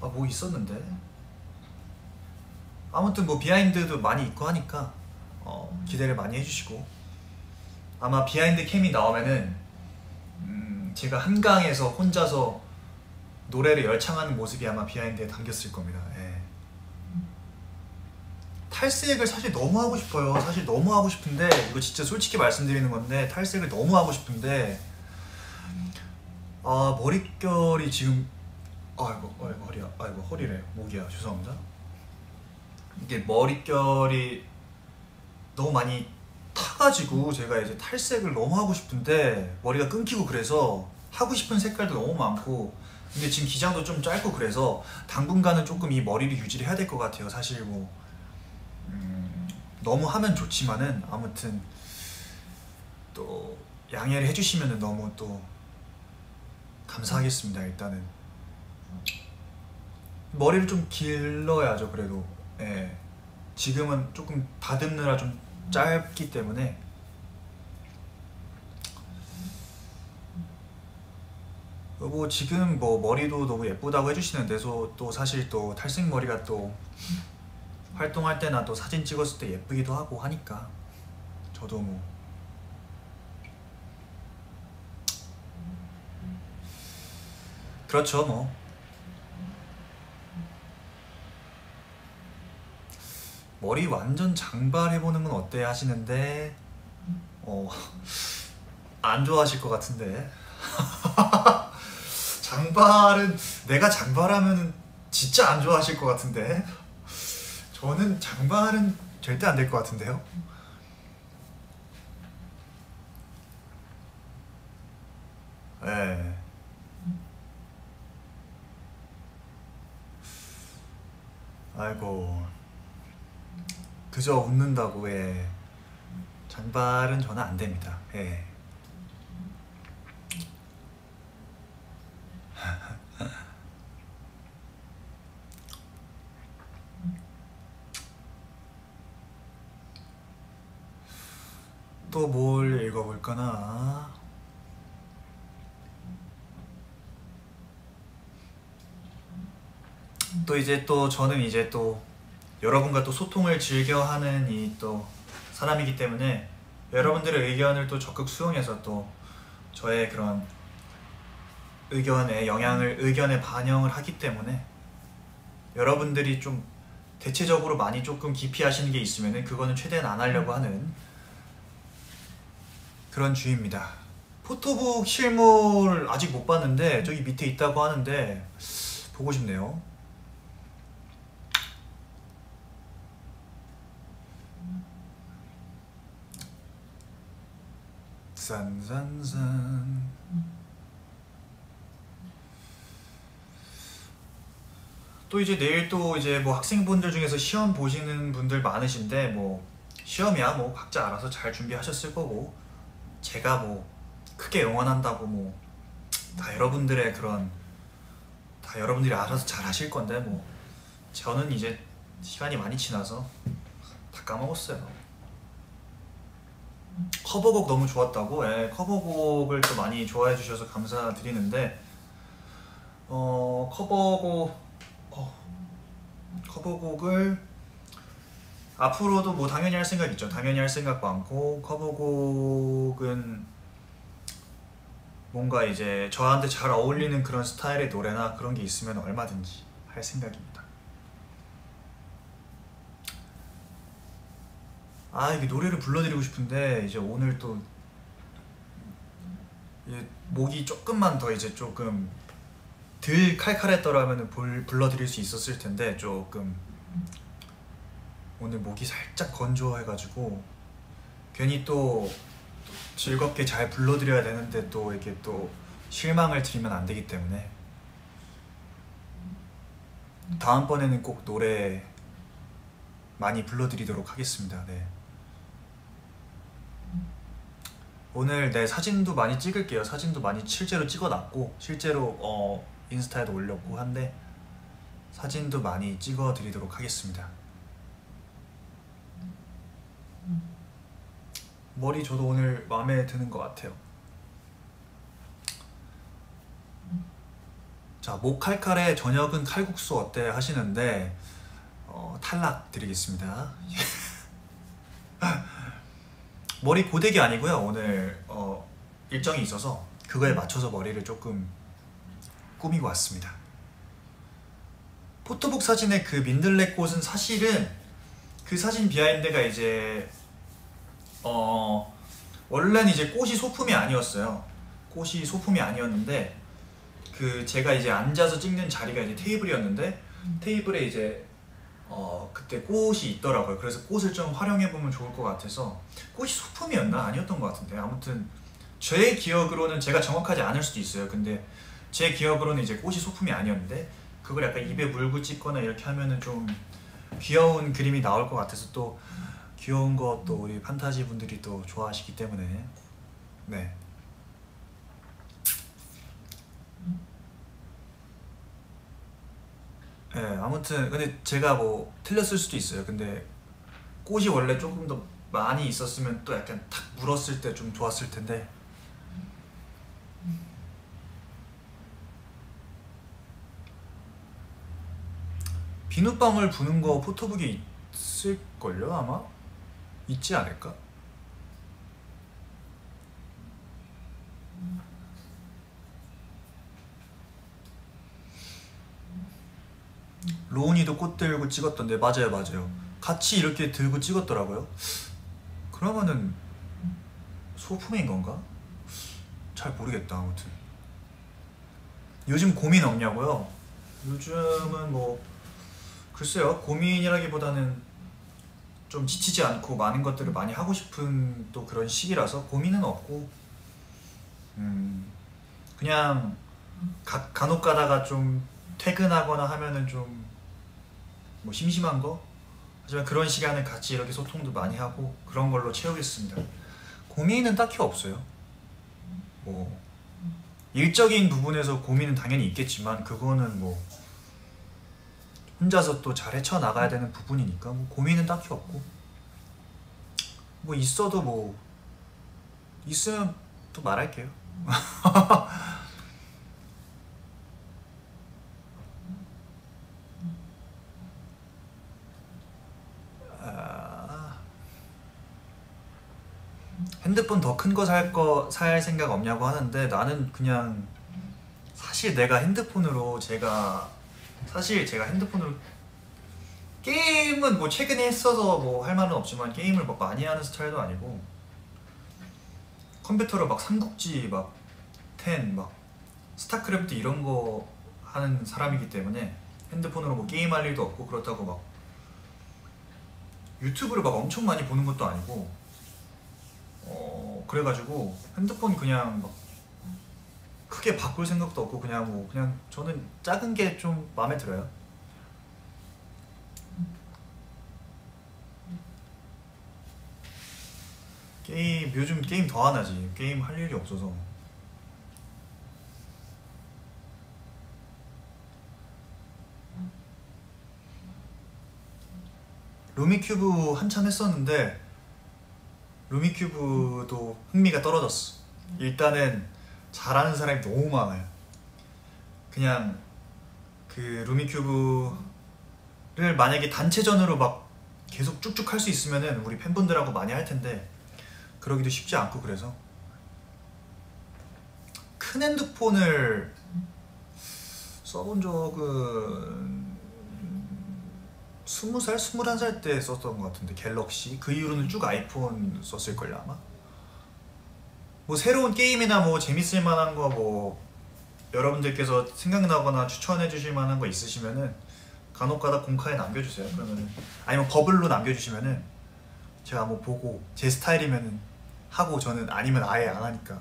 아, 뭐 있었는데. 아무튼 뭐 비하인드도 많이 있고 하니까 기대를 많이 해주시고, 아마 비하인드 캠이 나오면은 제가 한강에서 혼자서 노래를 열창하는 모습이 아마 비하인드에 담겼을 겁니다. 예. 탈색을 사실 너무 하고 싶어요. 사실 너무 하고 싶은데, 이거 진짜 솔직히 말씀드리는 건데, 탈색을 너무 하고 싶은데, 아, 머릿결이 지금, 아이고 허리야, 아이고 허리래, 목이야, 죄송합니다. 이게 머릿결이 너무 많이 타가지고 제가 이제 탈색을 너무 하고 싶은데 머리가 끊기고, 그래서 하고 싶은 색깔도 너무 많고, 근데 지금 기장도 좀 짧고, 그래서 당분간은 조금 이 머리를 유지를 해야 될 것 같아요. 사실 뭐 너무 하면 좋지만은, 아무튼 또 양해를 해주시면 너무 또 감사하겠습니다. 일단은 머리를 좀 길러야죠. 그래도 예. 지금은 조금 다듬느라 좀 짧기 때문에. 뭐 지금 뭐 머리도 너무 예쁘다고 해주시는데, 또 사실 또 탈색 머리가 또 활동할 때나 또 사진 찍었을 때 예쁘기도 하고 하니까, 저도 뭐 그렇죠 뭐. 머리 완전 장발 해보는 건 어때 하시는데, 안 좋아하실 것 같은데. 장발은, 내가 장발하면 진짜 안 좋아하실 것 같은데. 저는 장발은 절대 안 될 것 같은데요. 네. 아이고, 그저 웃는다고. 예. 장발은 저는 안 됩니다. 예. 또 뭘 읽어볼까나. 또 이제 또 저는 이제 또 여러분과 또 소통을 즐겨하는 이 또 사람이기 때문에, 여러분들의 의견을 또 적극 수용해서 또 저의 그런 의견에 반영을 하기 때문에, 여러분들이 좀 대체적으로 많이 조금 기피하시는 게 있으면은 그거는 최대한 안 하려고 하는 그런 주의입니다. 포토북 실물 아직 못 봤는데 저기 밑에 있다고 하는데 보고 싶네요. 산산산. 또 이제 내일 또 이제 뭐 학생분들 중에서 시험 보시는 분들 많으신데, 뭐 시험이야 뭐 각자 알아서 잘 준비하셨을 거고, 제가 뭐 크게 응원한다고 뭐 다 여러분들의 그런, 다 여러분들이 알아서 잘 하실 건데, 뭐 저는 이제 시간이 많이 지나서 다 까먹었어요. 커버곡 너무 좋았다고? 예, 커버곡을 또 많이 좋아해 주셔서 감사드리는데, 커버곡을 앞으로도 뭐 당연히 할 생각 있죠. 당연히 할 생각 많고, 커버곡은 뭔가 이제 저한테 잘 어울리는 그런 스타일의 노래나 그런 게 있으면 얼마든지 할 생각입니다. 아, 이게 노래를 불러드리고 싶은데 이제 오늘 또 목이 조금만 더 이제 조금 덜 칼칼했더라면 불러드릴 수 있었을 텐데, 조금 오늘 목이 살짝 건조해가지고 괜히 또 즐겁게 잘 불러드려야 되는데 또 이게 또 실망을 드리면 안 되기 때문에, 다음번에는 꼭 노래 많이 불러드리도록 하겠습니다. 네. 오늘 네, 사진도 많이 찍을게요. 사진도 많이 실제로 찍어놨고, 실제로 인스타에도 올렸고 한데, 사진도 많이 찍어드리도록 하겠습니다. 머리 저도 오늘 마음에 드는 것 같아요. 자, 목 칼칼해 저녁은 칼국수 어때 하시는데 탈락 드리겠습니다. 머리 고데기 아니고요. 오늘 일정이 있어서 그거에 맞춰서 머리를 조금 꾸미고 왔습니다. 포토북 사진의 그 민들레꽃은 사실은 그 사진 비하인드가 이제 원래는 이제 꽃이 소품이 아니었어요. 꽃이 소품이 아니었는데 그 제가 이제 앉아서 찍는 자리가 이제 테이블이었는데 테이블에 이제 그때 꽃이 있더라고요. 그래서 꽃을 좀 활용해 보면 좋을 것 같아서 꽃이 소품이었나? 아니었던 것 같은데 아무튼 제 기억으로는 제가 정확하지 않을 수도 있어요. 근데 제 기억으로는 이제 꽃이 소품이 아니었는데 그걸 약간 입에 물고 찍거나 이렇게 하면은 좀 귀여운 그림이 나올 것 같아서 또 귀여운 거 또 우리 판타지 분들이 또 좋아하시기 때문에 네. 네, 아무튼 근데 제가 뭐 틀렸을 수도 있어요. 근데 꽃이 원래 조금 더 많이 있었으면 또 약간 탁 물었을 때 좀 좋았을 텐데 비눗방울 부는 거 포토북에 있을걸요 아마? 있지 않을까? 로운이도 꽃 들고 찍었던데 맞아요 맞아요. 같이 이렇게 들고 찍었더라고요. 그러면은 소품인 건가? 잘 모르겠다. 아무튼 요즘 고민 없냐고요? 요즘은 뭐 글쎄요, 고민이라기보다는 좀 지치지 않고 많은 것들을 많이 하고 싶은 또 그런 시기라서 고민은 없고 그냥 간혹 가다가 좀 퇴근하거나 하면은 좀 뭐 심심한 거? 하지만 그런 시간을 같이 이렇게 소통도 많이 하고 그런 걸로 채우겠습니다. 고민은 딱히 없어요. 뭐 일적인 부분에서 고민은 당연히 있겠지만 그거는 뭐 혼자서 또 잘 헤쳐나가야 되는 부분이니까 뭐 고민은 딱히 없고 뭐 있어도 뭐 있으면 또 말할게요. 아, 핸드폰 더 큰 거 살 생각 없냐고 하는데 나는 그냥 사실 내가 핸드폰으로 사실 제가 핸드폰으로 게임은 뭐 최근에 했어서 뭐 할 말은 없지만 게임을 막 많이 하는 스타일도 아니고 컴퓨터로 막 삼국지 막 10, 막 스타크래프트 이런 거 하는 사람이기 때문에 핸드폰으로 뭐 게임할 일도 없고 그렇다고 막 유튜브를 막 엄청 많이 보는 것도 아니고 그래가지고 핸드폰 그냥 막 크게 바꿀 생각도 없고 그냥 저는 작은 게 좀 마음에 들어요. 요즘 게임 더 안 하지. 게임 할 일이 없어서. 루미큐브 한참 했었는데 루미큐브도 흥미가 떨어졌어. 일단은 잘하는 사람이 너무 많아요. 그냥 그 루미큐브를 만약에 단체전으로 막 계속 쭉쭉 할 수 있으면은 우리 팬분들하고 많이 할 텐데 그러기도 쉽지 않고 그래서 큰 핸드폰을 써본 적은 20살, 21살 때 썼던 것 같은데 갤럭시 그 이후로는 쭉 아이폰 썼을걸요 아마. 뭐 새로운 게임이나 뭐 재밌을 만한 거 뭐 여러분들께서 생각나거나 추천해 주실 만한 거 있으시면은 간혹가다 공카에 남겨주세요. 그러면은 아니면 버블로 남겨주시면은 제가 뭐 보고 제 스타일이면은 하고 저는 아니면 아예 안 하니까.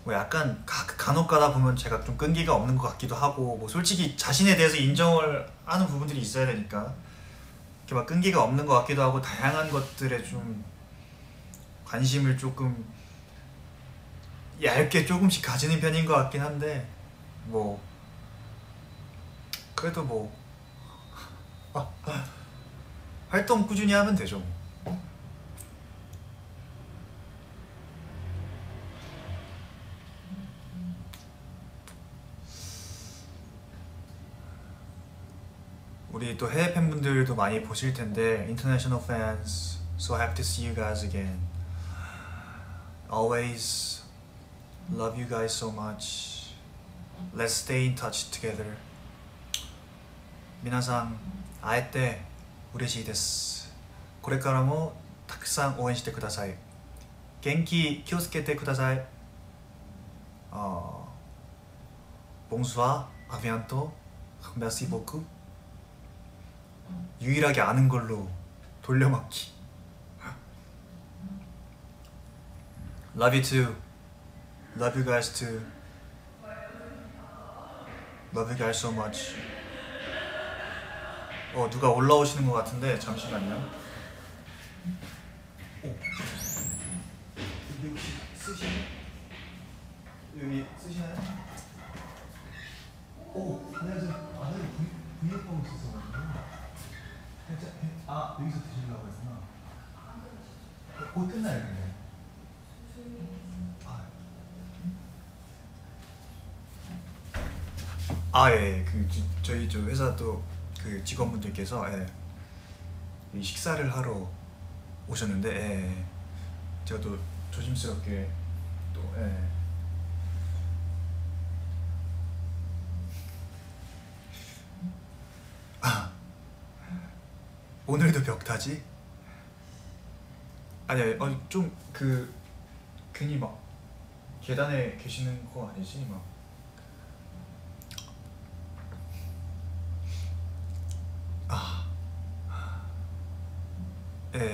뭐 약간 간혹 가다 보면 제가 좀 끈기가 없는 것 같기도 하고 뭐 솔직히 자신에 대해서 인정을 하는 부분들이 있어야 되니까 이렇게 막 끈기가 없는 것 같기도 하고 다양한 것들에 좀 관심을 조금 얇게 조금씩 가지는 편인 것 같긴 한데 뭐 그래도 뭐 활동 꾸준히 하면 되죠 뭐. 우리 또 해외 팬분들도 많이 보실 텐데 international fans, so happy to see you guys again. Always love you guys so much. Let's stay in touch together. 皆さん会えて嬉しいです。これからもたくさん応援してください。元気気をつけてください。Bonsoir, à bientôt, merci beaucoup. 유일하게 아는 걸로 돌려막기. Love you too. Love you guys too. Love you guys so much. 누가 올라오시는 것 같은데 잠시만요. 여기 혹시 쓰시나요? 여기 쓰시나요? 안녕하세요. 브이앱하고 있었어가지고. 여기서 드시려고 했구나. 곧 끝나요, 근데. 예. 저희 저 회사 또 그 직원분들께서 이 식사를 하러 오셨는데, 제가 또 조심스럽게 또 오늘도 벽타지? 아니 좀 괜히 막 계단에 계시는 거 아니지? 막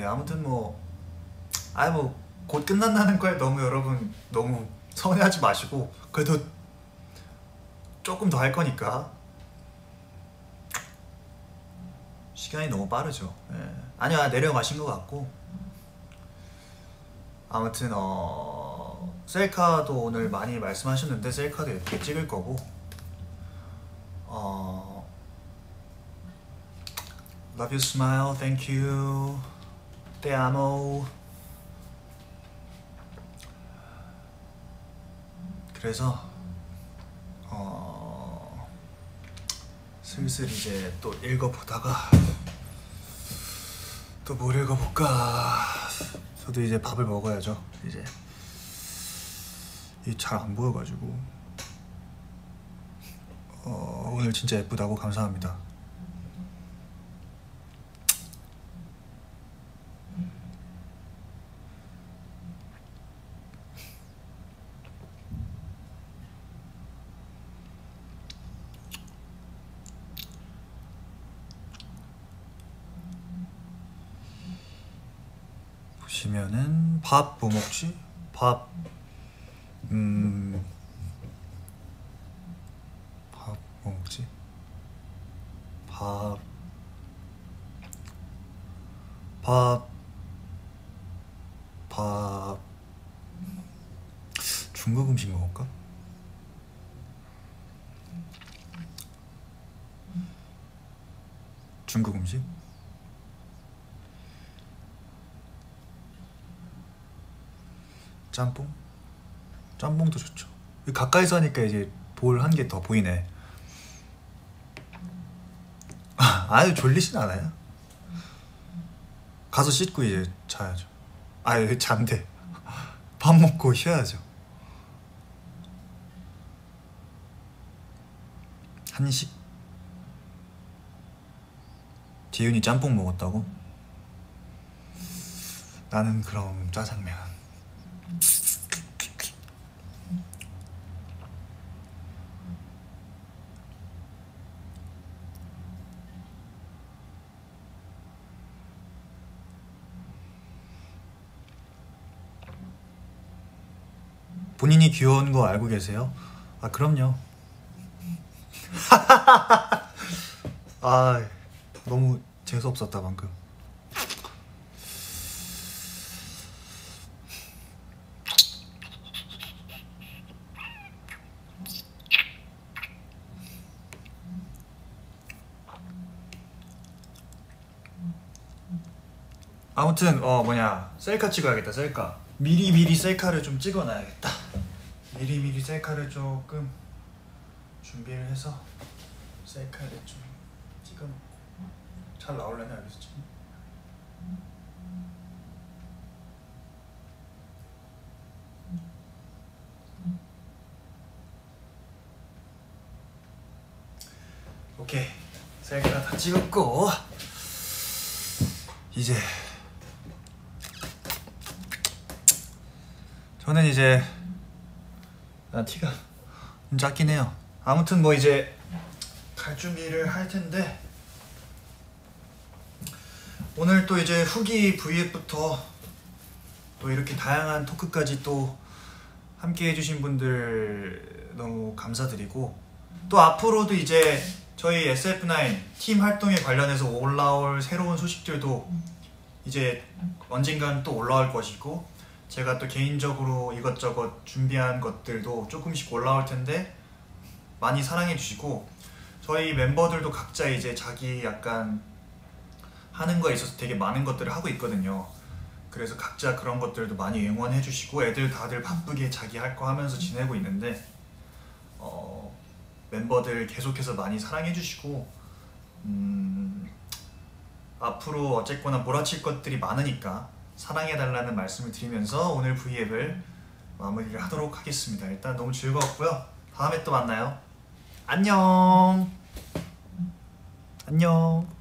아무튼 곧 끝난다는 거에 너무 여러분 너무 서운해하지 마시고, 그래도 조금 더 할 거니까. 시간이 너무 빠르죠. 아니야, 내려가신 것 같고. 아무튼 셀카도 오늘 많이 말씀하셨는데 셀카도 예쁘게 찍을 거고, Love you smile, thank you, te amo. 그래서 슬슬 이제 또 읽어보다가 또 뭘 읽어볼까. 저도 이제 밥을 먹어야죠. 이제 이 잘 안 보여가지고. 오늘 진짜 예쁘다고 감사합니다. 보시면은 밥 뭐 먹지? 밥 뭐 먹지? 밥 중국 음식 먹을까? 중국 음식? 짬뽕? 짬뽕도 좋죠. 가까이서 하니까 이제 볼 한 개 더 보이네. 아유, 졸리진 않아요. 가서 씻고 이제 자야죠. 잔대. 밥 먹고 쉬어야죠. 한식? 지윤이 짬뽕 먹었다고? 나는 그럼 짜장면. 본인이 귀여운 거 알고 계세요? 그럼요. 너무 재수없었다 방금. 아무튼 셀카 찍어야겠다. 셀카 미리 셀카를 좀 찍어놔야겠다. 미리 셀카를 조금 준비를 해서 셀카를 좀 찍어놓고. 잘 나올려나 여기서 지금? 오케이, 셀카 다 찍었고 이제 저는 이제 티가 좀 작긴 해요. 아무튼 뭐 이제 갈 준비를 할 텐데 오늘 또 이제 후기 V앱부터 또 이렇게 다양한 토크까지 또 함께 해주신 분들 너무 감사드리고 또 앞으로도 이제 저희 SF9 팀 활동에 관련해서 올라올 새로운 소식들도 이제 언젠간 또 올라올 것이고 제가 또 개인적으로 이것저것 준비한 것들도 조금씩 올라올 텐데 많이 사랑해 주시고 저희 멤버들도 각자 이제 자기 약간 하는 거에 있어서 되게 많은 것들을 하고 있거든요. 그래서 각자 그런 것들도 많이 응원해 주시고 애들 다들 바쁘게 자기 할 거 하면서 지내고 있는데 멤버들 계속해서 많이 사랑해 주시고 앞으로 어쨌거나 몰아칠 것들이 많으니까 사랑해 달라는 말씀을 드리면서 오늘 V앱을 마무리를 하도록 하겠습니다. 일단 너무 즐거웠고요. 다음에 또 만나요. 안녕. 안녕.